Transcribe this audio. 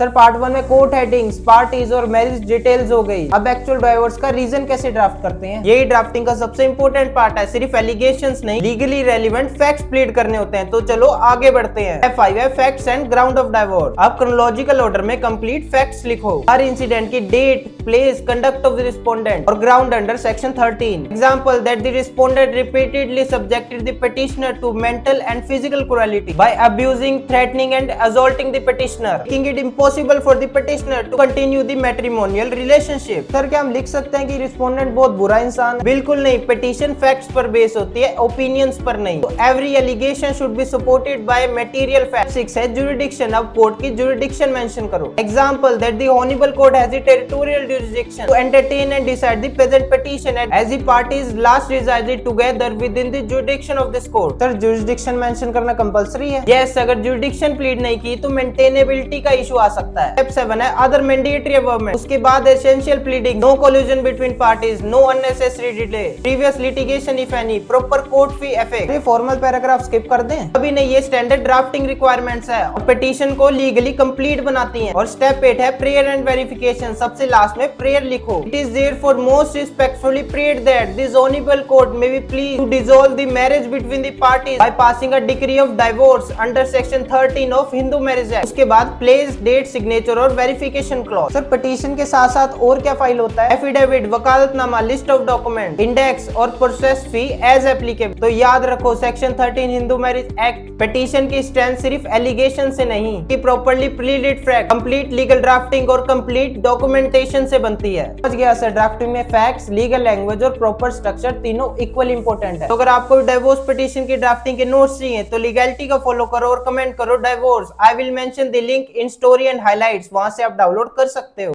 Sir part 1 में court headings, parties और marriage details हो गई। अब एक्चुअल डाइवोर्स का रीजन कैसे ड्राफ्ट करते हैं, यही ड्राफ्टिंग का सबसे इंपॉर्टेंट पार्ट है। सिर्फ एलिगेशंस नहीं, लीगली रेलिवेंट फैक्ट्स प्लीड करने होते हैं। तो चलो आगे बढ़ते हैं। F5 है facts and ground of divorce. अब क्रोनोलॉजिकल ऑर्डर में कंप्लीट फैक्ट्स लिखो, हर इंसिडेंट की date, place, conduct of the respondent और ground under section 13। Example that the respondent repeatedly subjected the petitioner to mental and physical cruelty by abusing, threatening and assaulting the petitioner, making it impossible for the petitioner to continue the matrimonial relationship। Sir क्या हम लिख सकते हैं कि respondent बहुत बुरा इंसान है? बिल्कुल नहीं, पिटीशन फैक्ट्स पर बेस होती है, ओपिनियंस पर नहीं। तो every allegation should be supported by material fact. 6 है जुरिडिक्शन। अब कोर्ट की जुरिडिक्शन मेंशन करो। Example that the honourable court has the territorial jurisdiction to entertain and decide the present petition as the parties last resided together within the jurisdiction of this court. Sir jurisdiction mention करना compulsory है? Yes, अगर jurisdiction plead नहीं की तो maintainability का issue आ सकता है। Step 7 है अदर मैंडेटरी अवर्मेंट। उसके बाद essential pleading, no collusion between parties, no unnecessary delay, previous litigation if any, proper court fee effect. ये फॉर्मल पैराग्राफ स्किप कर दें? अभी नहीं, ये स्टैंडर्ड ड्राफ्टिंग रिक्वायरमेंट्स है और पिटीशन को लीगली कंप्लीट बनाती हैं। और स्टेप 8 है प्रेयर एंड वेरिफिकेशन। सबसे लास्ट में प्रेयर लिखो। It is therefore most respectfully prayed that this honourable court may be please to dissolve the marriage between the parties by passing a decree of divorce under section 13 of Hindu marriage act. उसके बाद place, date, signature और verification clause. Sir petition के साथ साथ और क्या file होता है? Affidavit, vakalatnama, list of document, index और प्रोसेस फी एज एप्लीकेबल। तो याद रखो section 13 Hindu marriage act petition की स्ट्रेंथ सिर्फ एलिगेशन से नहीं कि properly pleaded fact, complete legal drafting और कंप्लीट डॉक्यूमेंटेशन से बनती है। समझ गया सर, ड्राफ्टिंग में फैक्ट्स, लीगल लैंग्वेज और प्रॉपर स्ट्रक्चर तीनों इक्वल इंपॉर्टेंट है। तो अगर आपको डाइवोर्स पिटीशन की ड्राफ्टिंग के नोट्स चाहिए तो लीगैलिटी का फॉलो करो और कमेंट करो divorce. I will mention the link in story and highlights, वहां से आप डाउनलोड कर सकते हो।